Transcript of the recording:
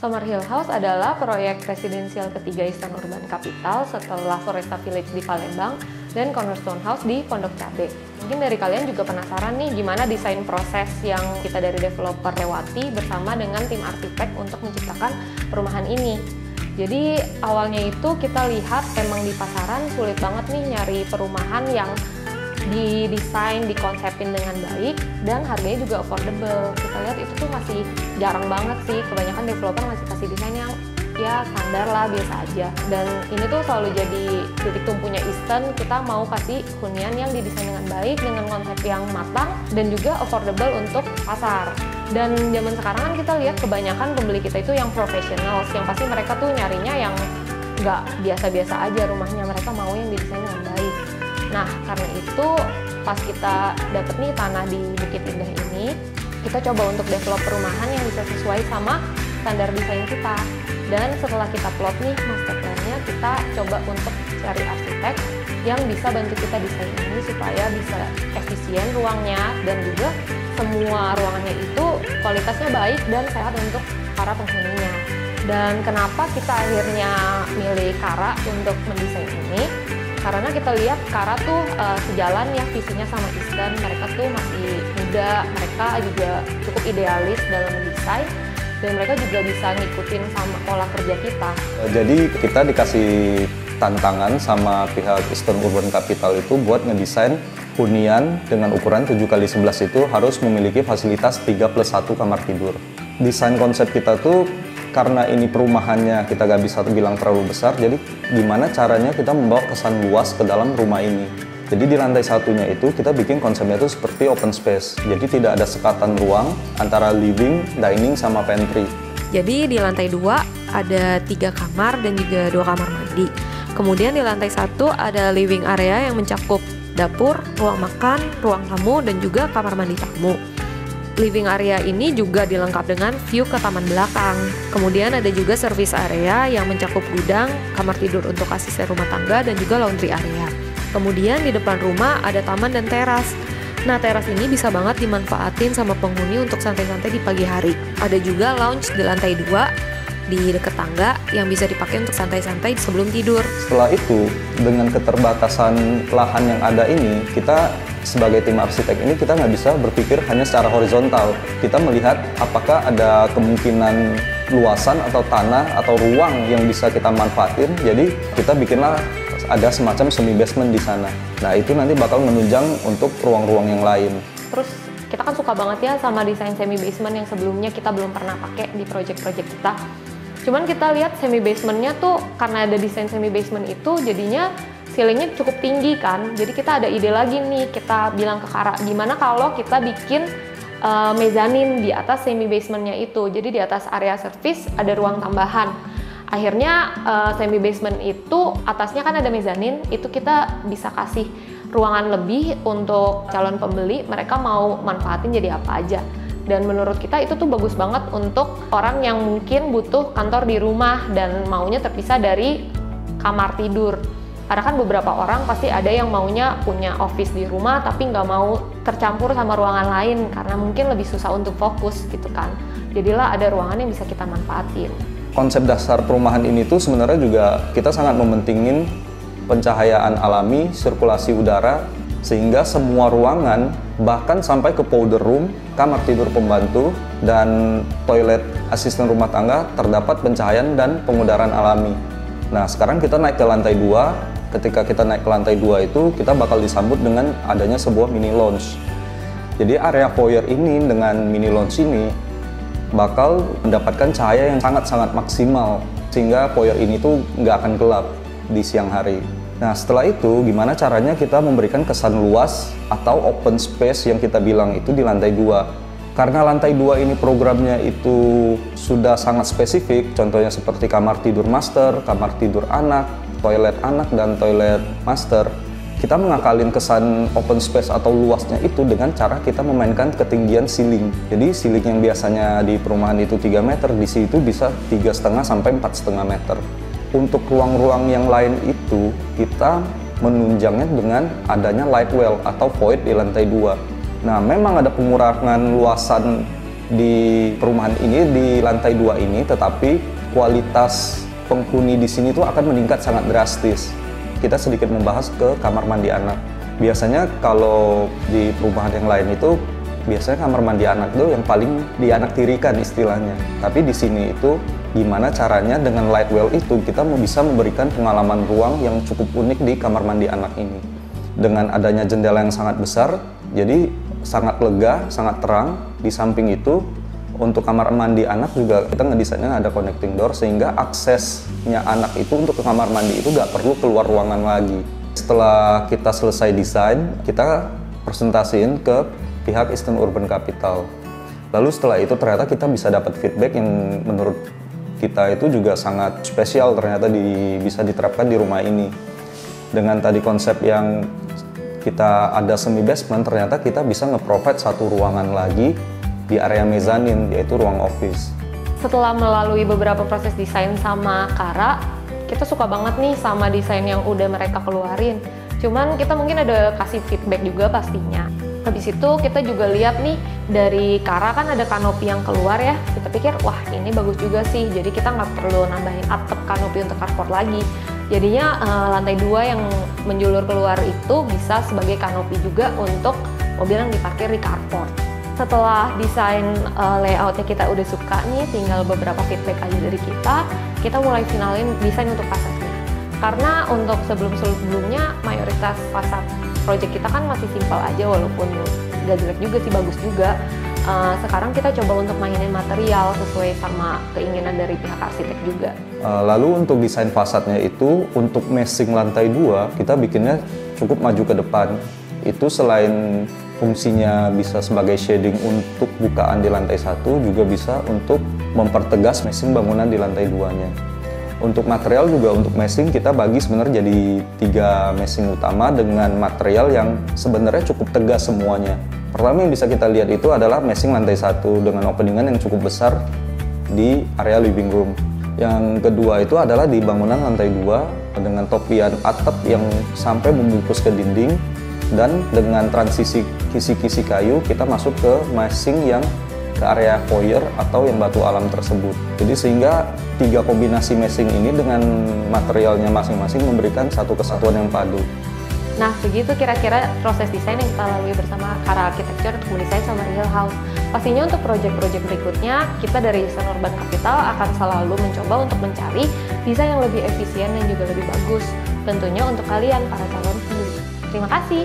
Summer Hill House adalah proyek residensial ketiga Eastern Urban Capital setelah Foresta Village di Palembang dan Cornerstone House di Pondok Cabe. Mungkin dari kalian juga penasaran nih gimana desain proses yang kita dari developer lewati bersama dengan tim arsitek untuk menciptakan perumahan ini. Jadi awalnya itu kita lihat emang di pasaran sulit banget nih nyari perumahan yang didesain, dikonsepin dengan baik dan harganya juga affordable. Kita lihat itu tuh masih jarang banget sih, kebanyakan developer masih kasih desain yang ya standar lah, biasa aja. Dan ini tuh selalu jadi titik tumpunya Eastern, kita mau kasih hunian yang didesain dengan baik, dengan konsep yang matang dan juga affordable untuk pasar. Dan zaman sekarang kan kita lihat kebanyakan pembeli kita itu yang professional, yang pasti mereka tuh nyarinya yang nggak biasa-biasa aja rumahnya, mereka mau yang didesain dengan baik. Nah, karena itu pas kita dapet nih tanah di Bukit Indah ini, kita coba untuk develop perumahan yang bisa sesuai sama standar desain kita. Dan setelah kita plot nih master plan-nya, kita coba untuk cari arsitek yang bisa bantu kita desain ini supaya bisa efisien ruangnya dan juga semua ruangannya itu kualitasnya baik dan sehat untuk para penghuninya. Dan kenapa kita akhirnya milih Kara untuk mendesain ini? Karena kita lihat Kara tuh sejalan ya visinya sama Eastern, mereka tuh masih muda, mereka juga cukup idealis dalam mendesain, dan mereka juga bisa ngikutin sama pola kerja kita. Jadi kita dikasih tantangan sama pihak Eastern Urban Capital itu buat ngedesain hunian dengan ukuran 7x11 itu harus memiliki fasilitas 3+1 kamar tidur. Desain konsep kita tuh karena ini perumahannya kita gak bisa bilang terlalu besar, jadi gimana caranya kita membawa kesan luas ke dalam rumah ini. Jadi di lantai satunya itu kita bikin konsepnya itu seperti open space, jadi tidak ada sekatan ruang antara living, dining, sama pantry. Jadi di lantai 2 ada 3 kamar dan juga 2 kamar mandi. Kemudian di lantai 1 ada living area yang mencakup dapur, ruang makan, ruang tamu, dan juga kamar mandi tamu. Living area ini juga dilengkapi dengan view ke taman belakang. Kemudian ada juga service area yang mencakup gudang, kamar tidur untuk asisten rumah tangga, dan juga laundry area. Kemudian di depan rumah ada taman dan teras. Nah, teras ini bisa banget dimanfaatin sama penghuni untuk santai-santai di pagi hari. Ada juga lounge di lantai 2 di dekat tangga yang bisa dipakai untuk santai-santai sebelum tidur. Setelah itu, dengan keterbatasan lahan yang ada ini, kita sebagai tim arsitek ini kita nggak bisa berpikir hanya secara horizontal. Kita melihat apakah ada kemungkinan luasan atau tanah atau ruang yang bisa kita manfaatin. Jadi kita bikinlah ada semacam semi basement di sana. Nah, itu nanti bakal menunjang untuk ruang-ruang yang lain. Terus kita kan suka banget ya sama desain semi basement yang sebelumnya kita belum pernah pakai di project-project kita. Cuman kita lihat semi basementnya tuh karena ada desain semi basement itu jadinya ceilingnya cukup tinggi kan. Jadi kita ada ide lagi nih, kita bilang ke Kara, gimana kalau kita bikin mezanin di atas semi basementnya itu. Jadi di atas area service ada ruang tambahan. Akhirnya semi basement itu atasnya kan ada mezanin, itu kita bisa kasih ruangan lebih untuk calon pembeli, mereka mau manfaatin jadi apa aja. Dan menurut kita itu tuh bagus banget untuk orang yang mungkin butuh kantor di rumah dan maunya terpisah dari kamar tidur. Karena kan beberapa orang pasti ada yang maunya punya office di rumah tapi nggak mau tercampur sama ruangan lain karena mungkin lebih susah untuk fokus gitu kan. Jadilah ada ruangan yang bisa kita manfaatin. Konsep dasar perumahan ini tuh sebenarnya juga kita sangat mementingin pencahayaan alami, sirkulasi udara, sehingga semua ruangan bahkan sampai ke powder room, kamar tidur pembantu, dan toilet asisten rumah tangga terdapat pencahayaan dan pengudaran alami. Nah, sekarang kita naik ke lantai 2. Ketika kita naik ke lantai 2 itu, kita bakal disambut dengan adanya sebuah mini lounge. Jadi area foyer ini dengan mini lounge ini bakal mendapatkan cahaya yang sangat-sangat maksimal, sehingga foyer ini tuh nggak akan gelap di siang hari. Nah, setelah itu gimana caranya kita memberikan kesan luas atau open space yang kita bilang itu di lantai 2. Karena lantai 2 ini programnya itu sudah sangat spesifik, contohnya seperti kamar tidur master, kamar tidur anak, toilet anak, dan toilet master. Kita mengakalin kesan open space atau luasnya itu dengan cara kita memainkan ketinggian ceiling. Jadi ceiling yang biasanya di perumahan itu 3 meter, di situ bisa 3,5 sampai 4,5 meter. Untuk ruang-ruang yang lain itu, kita menunjangnya dengan adanya light well atau void di lantai 2. Nah, memang ada pengurangan luasan di perumahan ini di lantai 2 ini, tetapi kualitas penghuni di sini tuh akan meningkat sangat drastis. Kita sedikit membahas ke kamar mandi anak. Biasanya kalau di perumahan yang lain itu biasanya kamar mandi anak itu yang paling dianaktirikan istilahnya. Tapi di sini itu gimana caranya dengan light well itu kita bisa memberikan pengalaman ruang yang cukup unik di kamar mandi anak ini. Dengan adanya jendela yang sangat besar, jadi sangat lega, sangat terang. Di samping itu untuk kamar mandi anak juga kita ngedesainnya ada connecting door sehingga aksesnya anak itu untuk ke kamar mandi itu nggak perlu keluar ruangan lagi. Setelah kita selesai desain, kita presentasiin ke pihak Eastern Urban Capital. Lalu setelah itu ternyata kita bisa dapat feedback yang menurut kita itu juga sangat spesial ternyata bisa diterapkan di rumah ini. Dengan tadi konsep yang kita ada semi basement, ternyata kita bisa nge-provide satu ruangan lagi di area mezanin, yaitu ruang office. Setelah melalui beberapa proses desain sama Kara, kita suka banget nih sama desain yang udah mereka keluarin. Cuman kita mungkin ada kasih feedback juga pastinya. Habis itu kita juga lihat nih dari Kara kan ada kanopi yang keluar ya. Kita pikir wah ini bagus juga sih. Jadi kita nggak perlu nambahin atap kanopi untuk carport lagi. Jadinya lantai 2 yang menjulur keluar itu bisa sebagai kanopi juga untuk mobil yang diparkir di carport. Setelah desain layoutnya kita udah suka nih, tinggal beberapa feedback aja dari kita mulai finalin desain untuk fasadnya. Karena untuk sebelum-sebelumnya mayoritas fasad project kita kan masih simpel aja, walaupun gak jelek juga sih, bagus juga. Sekarang kita coba untuk mainin material sesuai sama keinginan dari pihak arsitek juga. Lalu untuk desain fasadnya itu, untuk meshing lantai 2, kita bikinnya cukup maju ke depan. Itu selain fungsinya bisa sebagai shading untuk bukaan di lantai 1, juga bisa untuk mempertegas meshing bangunan di lantai 2-nya. Untuk material juga untuk meshing kita bagi sebenarnya jadi 3 meshing utama dengan material yang sebenarnya cukup tegas semuanya. Pertama yang bisa kita lihat itu adalah meshing lantai 1 dengan openingan yang cukup besar di area living room. Yang kedua itu adalah di bangunan lantai 2 dengan topian atap yang sampai membungkus ke dinding, dan dengan transisi kisi-kisi kayu kita masuk ke meshing yang ke area foyer atau yang batu alam tersebut. Jadi sehingga 3 kombinasi meshing ini dengan materialnya masing-masing memberikan satu kesatuan yang padu. Nah, begitu kira-kira proses desain yang kita lalui bersama Kara Architecture untuk mendesain sama Real House. Pastinya untuk proyek-proyek berikutnya, kita dari Eastern Urban Capital akan selalu mencoba untuk mencari desain yang lebih efisien dan juga lebih bagus. Tentunya untuk kalian, para calon pembeli. Terima kasih.